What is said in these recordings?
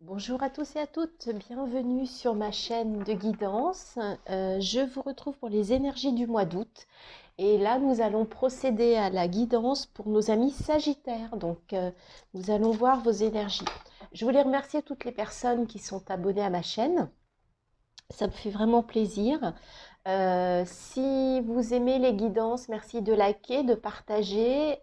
Bonjour à tous et à toutes, bienvenue sur ma chaîne de guidance. Je vous retrouve pour les énergies du mois d'août. Et là, nous allons procéder à la guidance pour nos amis Sagittaires. Nous allons voir vos énergies. Je voulais remercier toutes les personnes qui sont abonnées à ma chaîne. Ça me fait vraiment plaisir. Si vous aimez les guidances, merci de liker, de partager.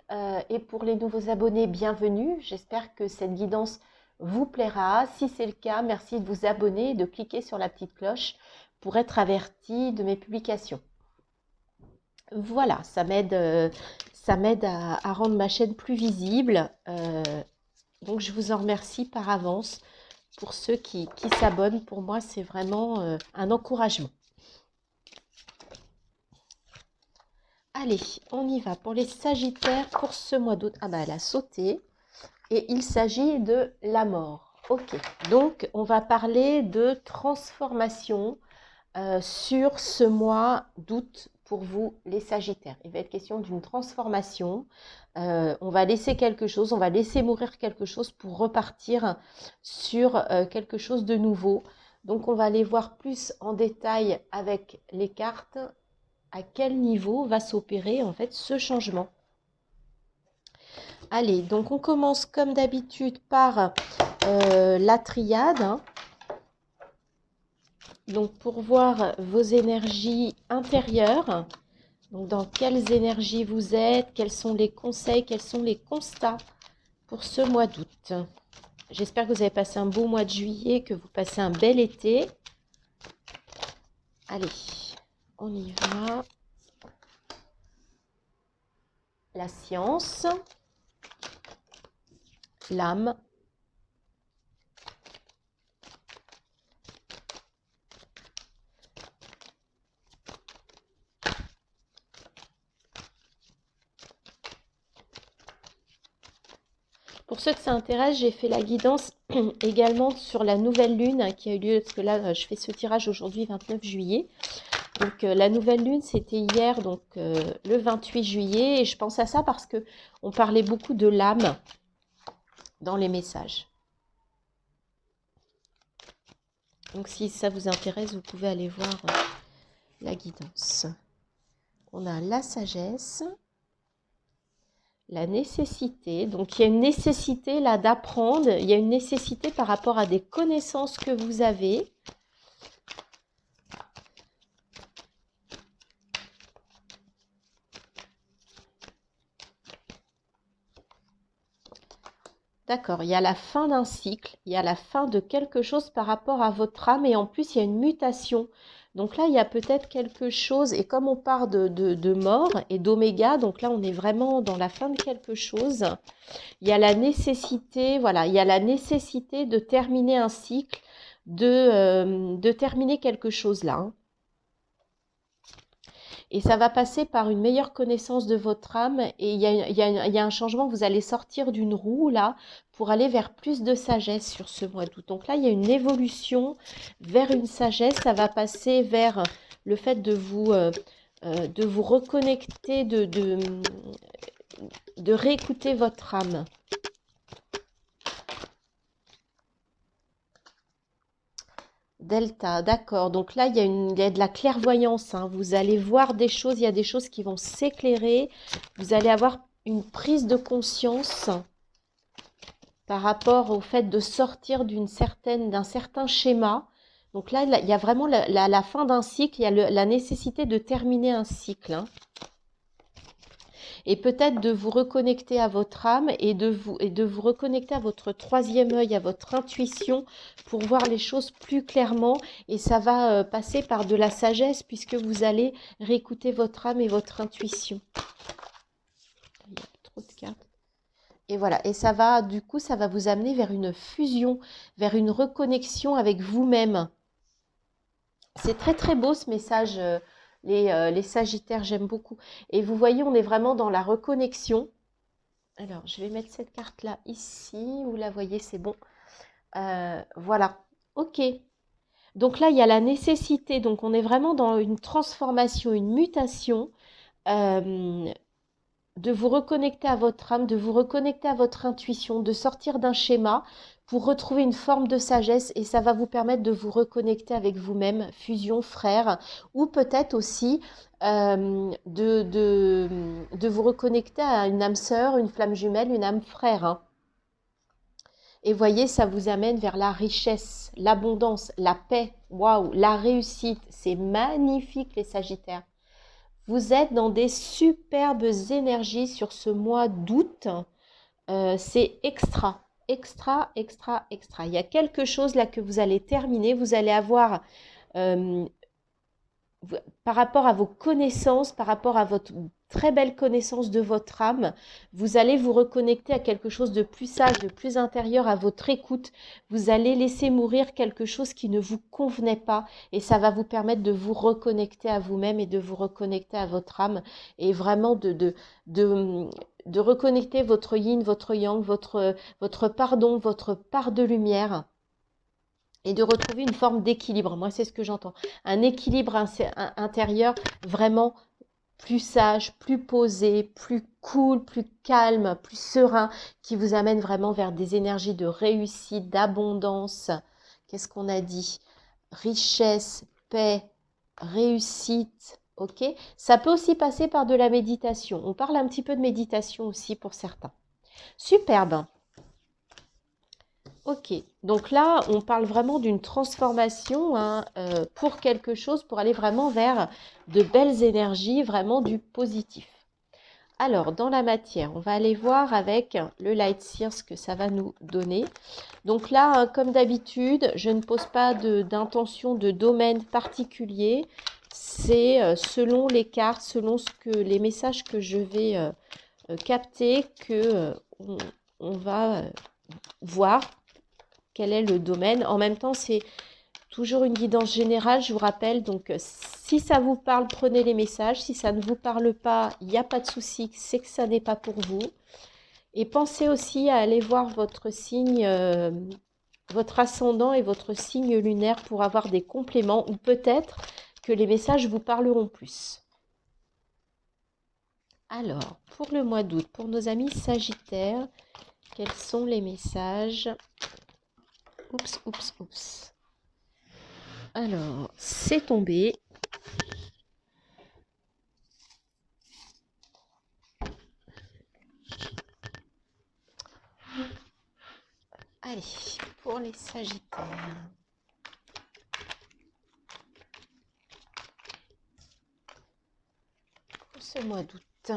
Et pour les nouveaux abonnés, bienvenue. J'espère que cette guidance vous plaira. Si c'est le cas, merci de vous abonner et de cliquer sur la petite cloche pour être averti de mes publications. Voilà, ça m'aide à rendre ma chaîne plus visible. Donc je vous en remercie par avance pour ceux qui s'abonnent. Pour moi, c'est vraiment un encouragement. Allez, on y va pour les Sagittaires pour ce mois d'août. Ah bah elle a sauté. Et il s'agit de la mort. Ok, donc on va parler de transformation sur ce mois d'août pour vous les Sagittaires. Il va être question d'une transformation. On va laisser quelque chose, on va laisser mourir quelque chose pour repartir sur quelque chose de nouveau. Donc on va aller voir plus en détail avec les cartes à quel niveau va s'opérer en fait ce changement. Allez, donc on commence comme d'habitude par la triade. Donc pour voir vos énergies intérieures, donc dans quelles énergies vous êtes, quels sont les conseils, quels sont les constats pour ce mois d'août. J'espère que vous avez passé un beau mois de juillet, que vous passez un bel été. Allez, on y va. La science, l'âme, pour ceux que ça intéresse, j'ai fait la guidance également sur la nouvelle lune qui a eu lieu, parce que là, je fais ce tirage aujourd'hui, 29 juillet. Donc, la nouvelle lune, c'était hier, donc le 28 juillet. Et je pense à ça parce qu'on parlait beaucoup de l'âme dans les messages. Donc, si ça vous intéresse, vous pouvez aller voir la guidance. On a la sagesse. La nécessité, donc il y a une nécessité là d'apprendre, il y a une nécessité par rapport à des connaissances que vous avez. D'accord, il y a la fin d'un cycle, il y a la fin de quelque chose par rapport à votre âme et en plus il y a une mutation. Donc là, il y a peut-être quelque chose, et comme on part de mort et d'oméga, donc là on est vraiment dans la fin de quelque chose. Il y a la nécessité, voilà, il y a la nécessité de terminer un cycle, de terminer quelque chose là. Hein. Et ça va passer par une meilleure connaissance de votre âme. Et il y a un changement, vous allez sortir d'une roue là pour aller vers plus de sagesse sur ce mois d'août. Donc là, il y a une évolution vers une sagesse. Ça va passer vers le fait de vous reconnecter, de réécouter votre âme. Delta, d'accord. Donc là, il y a de la clairvoyance. Hein. Vous allez voir des choses, il y a des choses qui vont s'éclairer. Vous allez avoir une prise de conscience par rapport au fait de sortir d'un certain schéma. Donc là, il y a vraiment la fin d'un cycle, il y a la nécessité de terminer un cycle. Hein. Et peut-être de vous reconnecter à votre âme et de vous reconnecter à votre troisième œil, à votre intuition pour voir les choses plus clairement. Et ça va passer par de la sagesse puisque vous allez réécouter votre âme et votre intuition. Il y a trop de cartes. Et voilà, et ça va, du coup, ça va vous amener vers une fusion, vers une reconnexion avec vous-même. C'est très très beau ce message, les Sagittaires, j'aime beaucoup. Et vous voyez, on est vraiment dans la reconnexion. Alors, je vais mettre cette carte-là ici. Vous la voyez, c'est bon. Voilà. Ok. Donc là, il y a la nécessité. Donc, on est vraiment dans une transformation, une mutation. de vous reconnecter à votre âme, de vous reconnecter à votre intuition, de sortir d'un schéma pour retrouver une forme de sagesse et ça va vous permettre de vous reconnecter avec vous-même, fusion frère, ou peut-être aussi de vous reconnecter à une âme sœur, une flamme jumelle, une âme frère, hein. Et voyez, ça vous amène vers la richesse, l'abondance, la paix, waouh, la réussite. C'est magnifique les Sagittaires. Vous êtes dans des superbes énergies sur ce mois d'août. C'est extra, extra, extra, extra. Il y a quelque chose là que vous allez terminer. Vous allez avoir euh, par rapport à vos connaissances, par rapport à votre très belle connaissance de votre âme, vous allez vous reconnecter à quelque chose de plus sage, de plus intérieur, à votre écoute. Vous allez laisser mourir quelque chose qui ne vous convenait pas et ça va vous permettre de vous reconnecter à vous-même et de vous reconnecter à votre âme et vraiment de reconnecter votre yin, votre yang, votre pardon, votre part de lumière et de retrouver une forme d'équilibre. Moi, c'est ce que j'entends. Un équilibre intérieur vraiment plus sage, plus posé, plus cool, plus calme, plus serein, qui vous amène vraiment vers des énergies de réussite, d'abondance. Qu'est-ce qu'on a dit? Richesse, paix, réussite. Ok? Ça peut aussi passer par de la méditation. On parle un petit peu de méditation aussi pour certains. Superbe. Ok, donc là, on parle vraiment d'une transformation hein, pour quelque chose, pour aller vraiment vers de belles énergies, vraiment du positif. Alors, dans la matière, on va aller voir avec le Light Seer ce que ça va nous donner. Donc là, hein, comme d'habitude, je ne pose pas d'intention de domaine particulier. C'est selon les cartes, selon les messages que je vais capter, que on va voir quel est le domaine. En même temps, c'est toujours une guidance générale, je vous rappelle. Donc, si ça vous parle, prenez les messages. Si ça ne vous parle pas, il n'y a pas de souci, c'est que ça n'est pas pour vous. Et pensez aussi à aller voir votre signe, votre ascendant et votre signe lunaire pour avoir des compléments ou peut-être que les messages vous parleront plus. Alors, pour le mois d'août, pour nos amis Sagittaires, quels sont les messages? Oups, oups, oups. Alors, c'est tombé. Allez, pour les Sagittaires. Pour ce mois d'août.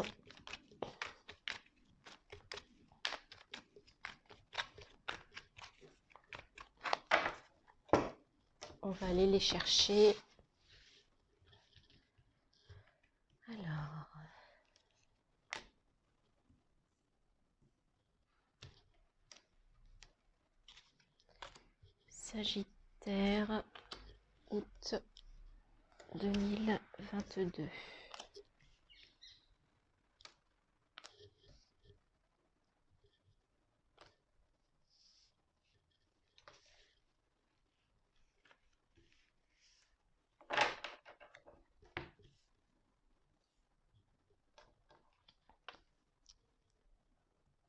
On va aller les chercher. Alors. Sagittaire, août 2022.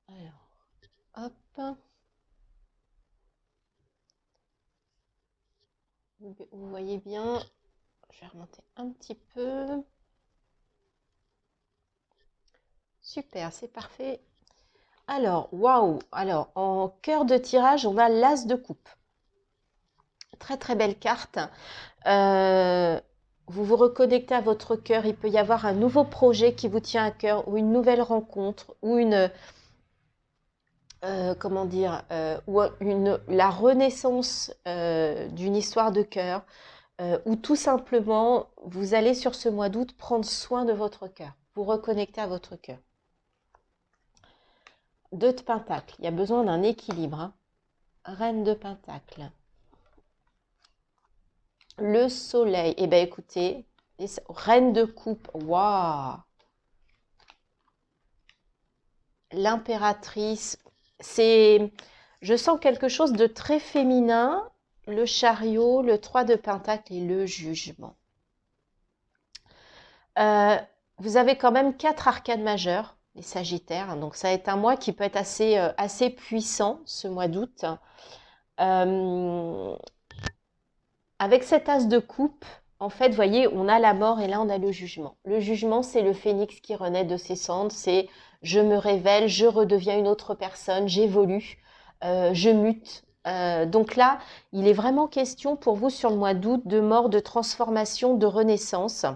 Alors, hop. Vous voyez bien, je vais remonter un petit peu. Super, c'est parfait. Alors, waouh! Alors, en cœur de tirage, on a l'As de coupe. Très très belle carte. Vous vous reconnectez à votre cœur. Il peut y avoir un nouveau projet qui vous tient à cœur ou une nouvelle rencontre ou une comment dire ou la renaissance d'une histoire de cœur ou tout simplement vous allez sur ce mois d'août prendre soin de votre cœur, vous reconnecter à votre cœur. 2 de Pentacle, il y a besoin d'un équilibre, hein. Reine de Pentacle. Le soleil, eh bien écoutez, Reine de coupe, waouh! L'impératrice, je sens quelque chose de très féminin, le chariot, le 3 de Pentacle et le jugement. Vous avez quand même 4 arcanes majeures, les Sagittaires. Donc ça va être un mois qui peut être assez puissant, ce mois d'août. Avec cet as de coupe, en fait, vous voyez, on a la mort et là, on a le jugement. Le jugement, c'est le phénix qui renaît de ses cendres. C'est je me révèle, je redeviens une autre personne, j'évolue, je mute. Donc là, il est vraiment question pour vous sur le mois d'août de mort, de transformation, de renaissance.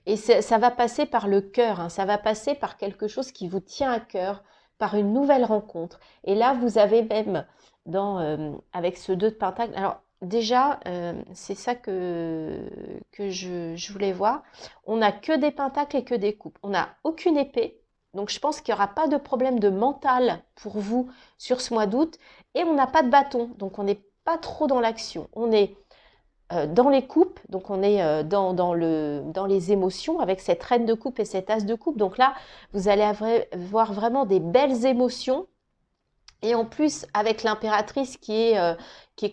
Et ça va passer par le cœur, hein, ça va passer par quelque chose qui vous tient à cœur, par une nouvelle rencontre. Et là, vous avez même, avec ce 2 de Pentacle, alors déjà, c'est ça que je voulais voir, on n'a que des pentacles et que des coupes. On n'a aucune épée, donc je pense qu'il n'y aura pas de problème de mental pour vous sur ce mois d'août. Et on n'a pas de bâton, donc on n'est pas trop dans l'action. On est dans les coupes, donc on est dans les émotions avec cette reine de coupe et cet as de coupe. Donc là, vous allez avoir vraiment des belles émotions. Et en plus, avec l'impératrice qui est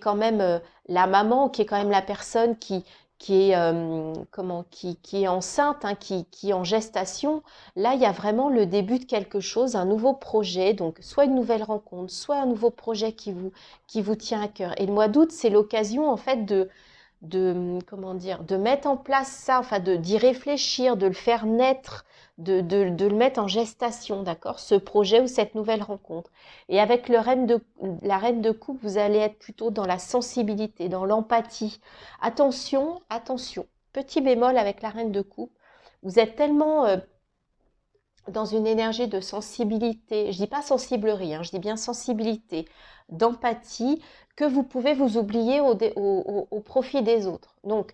quand même la maman, qui est quand même la personne qui est enceinte, hein, qui est en gestation, là, il y a vraiment le début de quelque chose, un nouveau projet, donc soit une nouvelle rencontre, soit un nouveau projet qui vous tient à cœur. Et le mois d'août, c'est l'occasion en fait de mettre en place ça, enfin d'y réfléchir, de le faire naître, de le mettre en gestation, d'accord, ce projet ou cette nouvelle rencontre. Et avec la reine de coupe, vous allez être plutôt dans la sensibilité, dans l'empathie. Attention, attention, petit bémol avec la reine de coupe, vous êtes tellement dans une énergie de sensibilité, je dis pas sensiblerie, hein, je dis bien sensibilité, d'empathie, que vous pouvez vous oublier au profit des autres. Donc,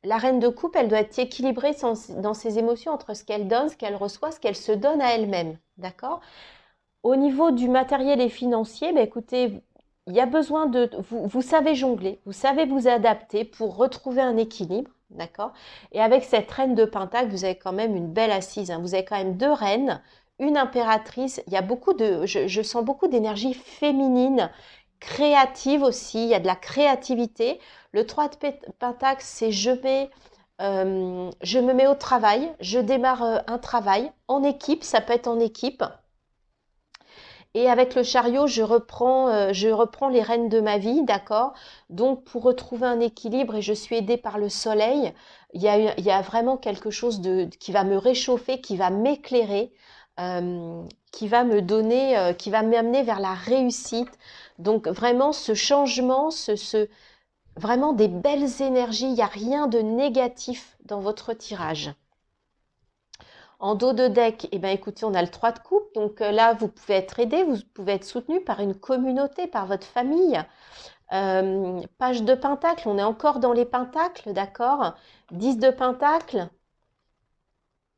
la reine de coupe, elle doit être équilibrée dans ses émotions entre ce qu'elle donne, ce qu'elle reçoit, ce qu'elle se donne à elle-même. D'accord? Au niveau du matériel et financier, bah écoutez, il y a besoin de... Vous savez jongler, vous savez vous adapter pour retrouver un équilibre. D'accord? Et avec cette reine de Pentacle, vous avez quand même une belle assise. Hein. Vous avez quand même 2 reines, une impératrice. Il y a beaucoup de... Je sens beaucoup d'énergie féminine, créative aussi. Il y a de la créativité. Le 3 de Pentacle, c'est je me mets au travail. Je démarre un travail en équipe. Ça peut être en équipe. Et avec le chariot, je reprends les rênes de ma vie, d'accord? Donc, pour retrouver un équilibre, et je suis aidée par le soleil, il y a vraiment quelque chose qui va me réchauffer, qui va m'éclairer, qui va me donner, qui va m'amener vers la réussite. Donc, vraiment, ce changement, vraiment des belles énergies, il n'y a rien de négatif dans votre tirage. En dos de deck, eh ben, écoutez, on a le 3 de coupe. Donc là, vous pouvez être aidé, vous pouvez être soutenu par une communauté, par votre famille. Page de pentacle, on est encore dans les pentacles, d'accord? 10 de pentacle.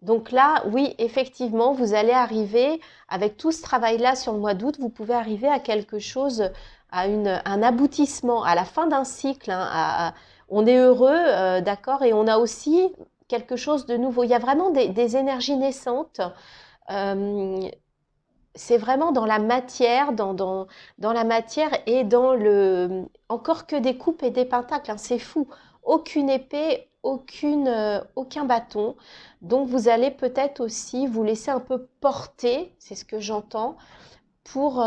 Donc là, oui, effectivement, vous allez arriver, avec tout ce travail-là sur le mois d'août, vous pouvez arriver à quelque chose, à un aboutissement, à la fin d'un cycle. Hein, on est heureux, d'accord? Et on a aussi quelque chose de nouveau. Il y a vraiment des énergies naissantes. C'est vraiment dans la matière, dans la matière et dans le... Encore que des coupes et des pentacles, hein, c'est fou. Aucune épée, aucun bâton. Donc vous allez peut-être aussi vous laisser un peu porter, c'est ce que j'entends, pour,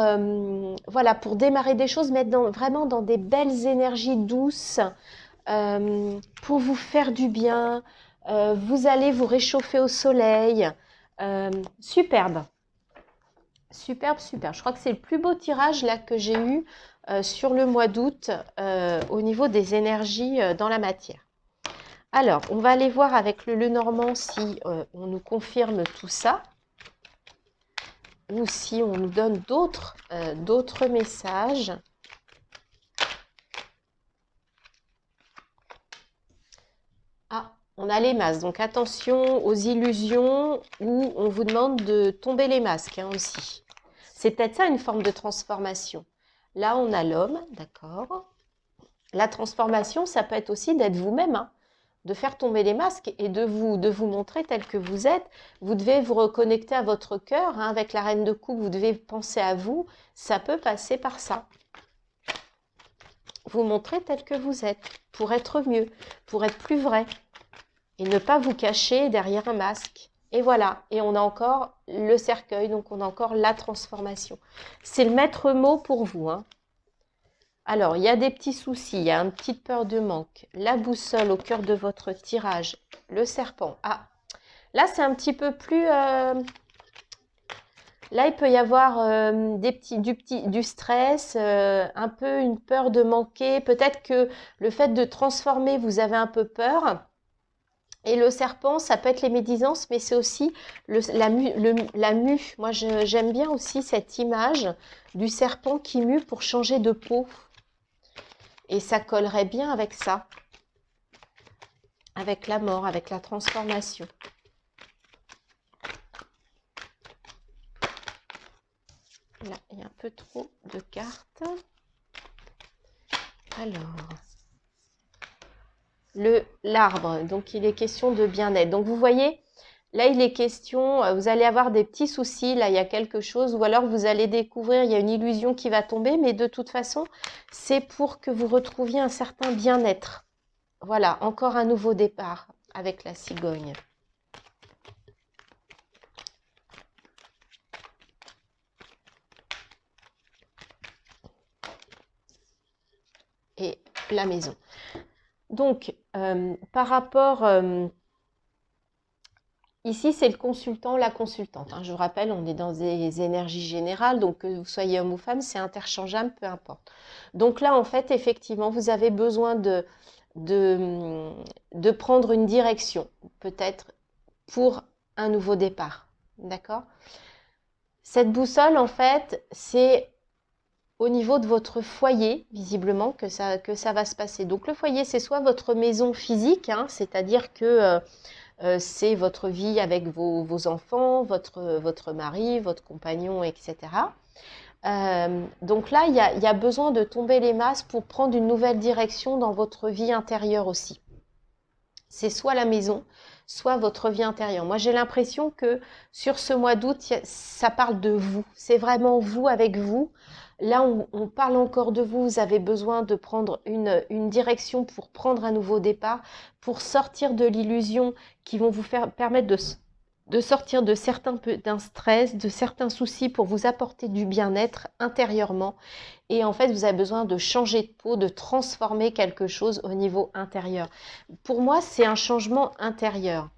voilà, pour démarrer des choses, mettre vraiment dans des belles énergies douces, pour vous faire du bien. Vous allez vous réchauffer au soleil. Superbe. Superbe, super. Je crois que c'est le plus beau tirage là que j'ai eu sur le mois d'août au niveau des énergies dans la matière. Alors, on va aller voir avec le Lenormand si on nous confirme tout ça ou si on nous donne d'autres messages. Ah, on a les masques. Donc, attention aux illusions où on vous demande de tomber les masques hein, aussi. C'est peut-être ça une forme de transformation. Là, on a l'homme, d'accord. La transformation, ça peut être aussi d'être vous-même, hein, de faire tomber les masques et de vous montrer tel que vous êtes. Vous devez vous reconnecter à votre cœur. Hein, avec la reine de coupe, vous devez penser à vous. Ça peut passer par ça. Vous montrer tel que vous êtes pour être mieux, pour être plus vrai et ne pas vous cacher derrière un masque. Et voilà, et on a encore le cercueil, donc on a encore la transformation. C'est le maître mot pour vous, hein. Alors, il y a des petits soucis, il y a une petite peur de manque, la boussole au cœur de votre tirage, le serpent. Ah, là, c'est un petit peu plus... Là, il peut y avoir du stress, un peu une peur de manquer. Peut-être que le fait de transformer, vous avez un peu peur. Et le serpent, ça peut être les médisances, mais c'est aussi la mue. Moi, j'aime bien aussi cette image du serpent qui mue pour changer de peau. Et ça collerait bien avec ça, avec la mort, avec la transformation. Là, il y a un peu trop de cartes. Alors, l'arbre, donc il est question de bien-être. Donc vous voyez, là il est question, vous allez avoir des petits soucis, là il y a quelque chose, ou alors vous allez découvrir, il y a une illusion qui va tomber, mais de toute façon, c'est pour que vous retrouviez un certain bien-être. Voilà, encore un nouveau départ avec la cigogne. Et la maison. Donc, par rapport... ici, c'est le consultant, la consultante, hein. Je vous rappelle, on est dans des énergies générales, donc que vous soyez homme ou femme, c'est interchangeable, peu importe. Donc là, en fait, effectivement, vous avez besoin de prendre une direction, peut-être pour un nouveau départ. D'accord? Cette boussole, en fait, c'est au niveau de votre foyer, visiblement, que ça va se passer. Donc le foyer, c'est soit votre maison physique, hein, c'est-à-dire que c'est votre vie avec vos enfants, votre mari, votre compagnon, etc. Donc là, il y a besoin de tomber les masses pour prendre une nouvelle direction dans votre vie intérieure aussi. C'est soit la maison, soit votre vie intérieure. Moi, j'ai l'impression que sur ce mois d'août, ça parle de vous. C'est vraiment vous avec vous. Là, on parle encore de vous. Vous avez besoin de prendre une direction pour prendre un nouveau départ, pour sortir de l'illusion qui vont vous permettre de sortir d'un stress, de certains soucis pour vous apporter du bien-être intérieurement. Et en fait, vous avez besoin de changer de peau, de transformer quelque chose au niveau intérieur. Pour moi, c'est un changement intérieur.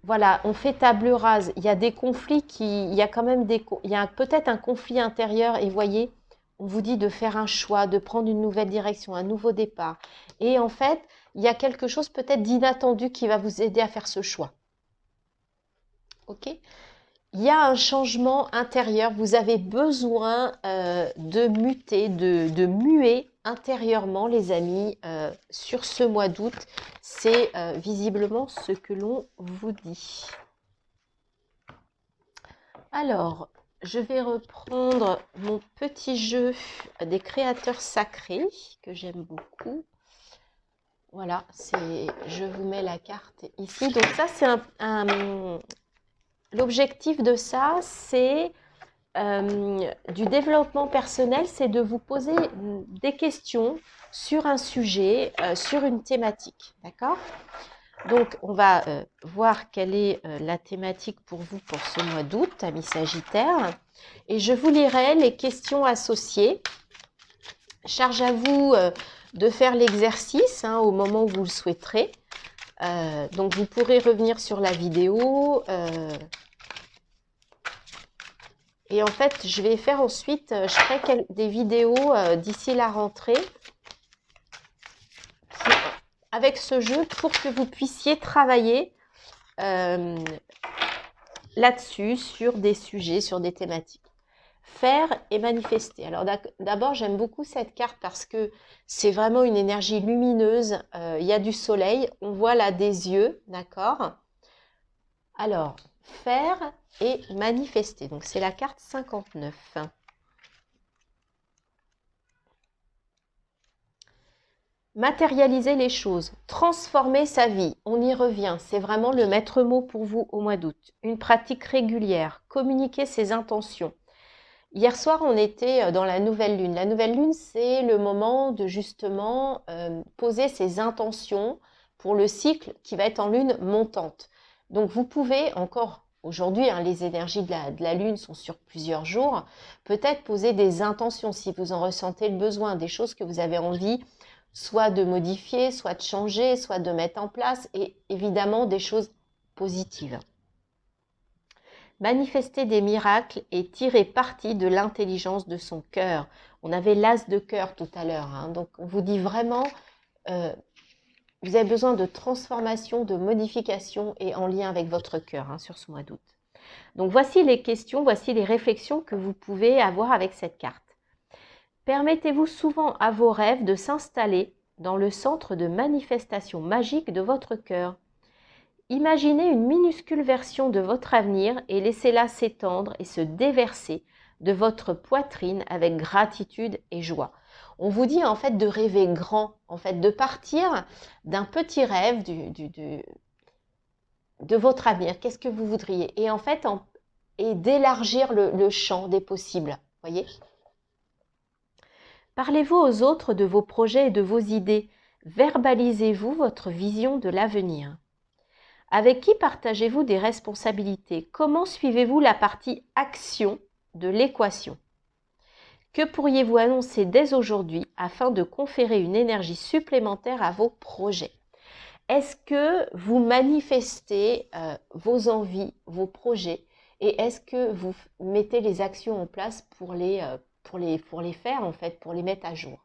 Voilà, on fait table rase. Il y a des conflits il y a quand même il y a peut-être un conflit intérieur. Et voyez, on vous dit de faire un choix, de prendre une nouvelle direction, un nouveau départ. Et en fait, il y a quelque chose peut-être d'inattendu qui va vous aider à faire ce choix. Ok ? Il y a un changement intérieur. Vous avez besoin de muter, de muer intérieurement, les amis, sur ce mois d'août. C'est visiblement ce que l'on vous dit. Alors, je vais reprendre mon petit jeu des créateurs sacrés, que j'aime beaucoup. Voilà, je vous mets la carte ici. Donc ça, c'est l'objectif de ça, c'est du développement personnel, c'est de vous poser des questions sur un sujet, sur une thématique. D'accord? Donc, on va voir quelle est la thématique pour vous pour ce mois d'août, amis Sagittaire. Et je vous lirai les questions associées. Charge à vous de faire l'exercice au moment où vous le souhaiterez. Donc, vous pourrez revenir sur la vidéo. Et en fait, je vais faire ensuite, je ferai des vidéos d'ici la rentrée avec ce jeu pour que vous puissiez travailler là-dessus, sur des sujets, sur des thématiques. Faire et manifester. Alors d'abord, j'aime beaucoup cette carte parce que c'est vraiment une énergie lumineuse. Il y a du soleil, on voit là des yeux, d'accord? Alors, faire et manifester. Donc, c'est la carte 59. Matérialiser les choses, transformer sa vie, on y revient, c'est vraiment le maître mot pour vous au mois d'août. Une pratique régulière, communiquer ses intentions. Hier soir, on était dans la nouvelle lune. La nouvelle lune, c'est le moment de justement poser ses intentions pour le cycle qui va être en lune montante. Donc, vous pouvez encore, aujourd'hui, hein, les énergies de la Lune sont sur plusieurs jours, peut-être poser des intentions si vous en ressentez le besoin, des choses que vous avez envie soit de modifier, soit de changer, soit de mettre en place, et évidemment des choses positives. Manifester des miracles et tirer parti de l'intelligence de son cœur. On avait l'as de cœur tout à l'heure, hein, donc on vous dit vraiment, vous avez besoin de transformation, de modification et en lien avec votre cœur hein, sur ce mois d'août. Donc voici les questions, voici les réflexions que vous pouvez avoir avec cette carte. Permettez-vous souvent à vos rêves de s'installer dans le centre de manifestation magique de votre cœur. Imaginez une minuscule version de votre avenir et laissez-la s'étendre et se déverser de votre poitrine avec gratitude et joie. On vous dit en fait de rêver grand, en fait de partir d'un petit rêve de votre avenir. Qu'est-ce que vous voudriez? Et en fait, et d'élargir le champ des possibles. Voyez? Parlez-vous aux autres de vos projets et de vos idées. Verbalisez-vous votre vision de l'avenir. Avec qui partagez-vous des responsabilités? Comment suivez-vous la partie action de l'équation? Que pourriez-vous annoncer dès aujourd'hui afin de conférer une énergie supplémentaire à vos projets? Est-ce que vous manifestez vos envies, vos projets et est-ce que vous mettez les actions en place pour les faire en fait, pour les mettre à jour?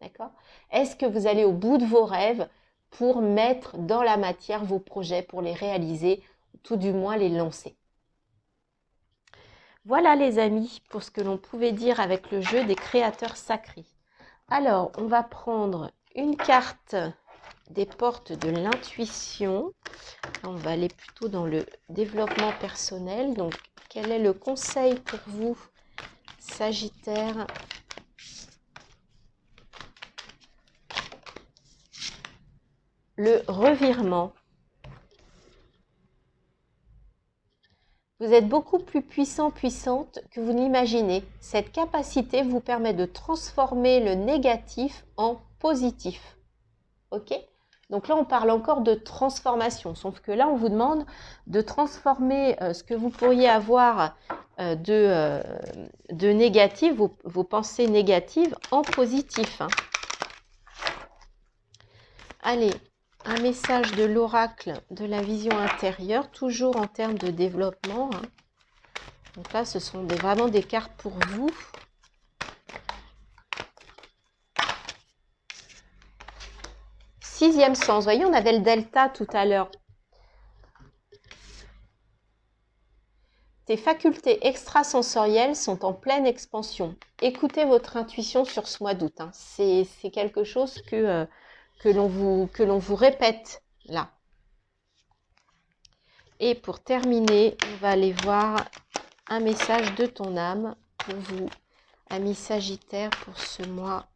D'accord? Est-ce que vous allez au bout de vos rêves pour mettre dans la matière vos projets, pour les réaliser, tout du moins les lancer? Voilà les amis, pour ce que l'on pouvait dire avec le jeu des créateurs sacrés. Alors, on va prendre une carte des portes de l'intuition. On va aller plutôt dans le développement personnel. Donc, quel est le conseil pour vous, Sagittaire? Le revirement. Vous êtes beaucoup plus puissant, puissante que vous n'imaginez. Cette capacité vous permet de transformer le négatif en positif. Ok? Donc là, on parle encore de transformation. Sauf que là, on vous demande de transformer ce que vous pourriez avoir de négatif, vos pensées négatives, en positif. Hein. Allez. Un message de l'oracle de la vision intérieure, toujours en termes de développement. Hein. Donc là, ce sont vraiment des cartes pour vous. Sixième sens. Vous voyez, on avait le delta tout à l'heure. Tes facultés extrasensorielles sont en pleine expansion. Écoutez votre intuition sur ce mois d'août. Hein. C'est quelque chose que l'on vous répète là. Et pour terminer, on va aller voir un message de ton âme pour vous, ami Sagittaire, pour ce mois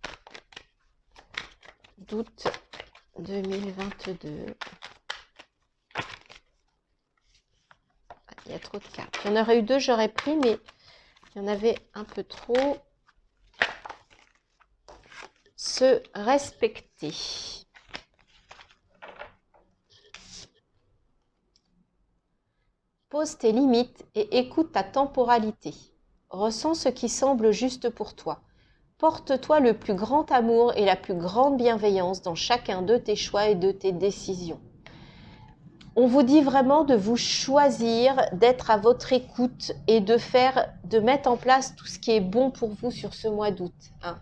d'août 2022. Il y a trop de cartes. Il y en aurait eu deux, j'aurais pris, mais il y en avait un peu trop. Se respecter. Pose tes limites et écoute ta temporalité. Ressens ce qui semble juste pour toi. Porte-toi le plus grand amour et la plus grande bienveillance dans chacun de tes choix et de tes décisions. On vous dit vraiment de vous choisir, d'être à votre écoute et de mettre en place tout ce qui est bon pour vous sur ce mois d'août. Hein.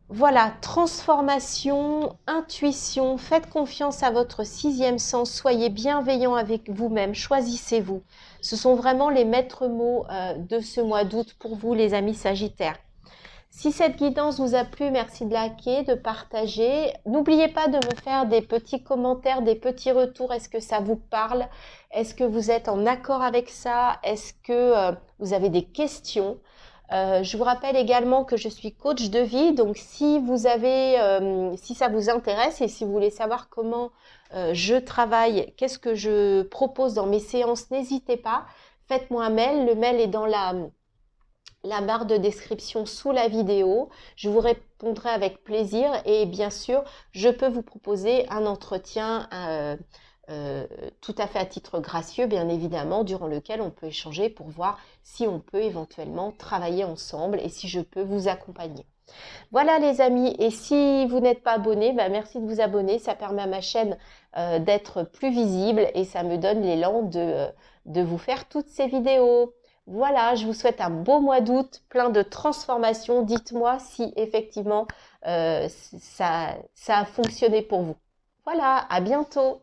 Voilà, transformation, intuition, faites confiance à votre sixième sens, soyez bienveillant avec vous-même, choisissez-vous. Ce sont vraiment les maîtres mots de ce mois d'août pour vous les amis Sagittaires. Si cette guidance vous a plu, merci de liker, de partager. N'oubliez pas de me faire des petits commentaires, des petits retours. Est-ce que ça vous parle? Est-ce que vous êtes en accord avec ça? Est-ce que vous avez des questions? Je vous rappelle également que je suis coach de vie, donc si ça vous intéresse et si vous voulez savoir comment je travaille, qu'est-ce que je propose dans mes séances, n'hésitez pas, faites-moi un mail, le mail est dans la barre de description sous la vidéo, je vous répondrai avec plaisir et bien sûr, je peux vous proposer un entretien tout à fait à titre gracieux, bien évidemment, durant lequel on peut échanger pour voir si on peut éventuellement travailler ensemble et si je peux vous accompagner. Voilà les amis, et si vous n'êtes pas abonné, bah merci de vous abonner, ça permet à ma chaîne d'être plus visible et ça me donne l'élan de vous faire toutes ces vidéos. Voilà, je vous souhaite un beau mois d'août, plein de transformations. Dites-moi si effectivement ça a fonctionné pour vous. Voilà, à bientôt.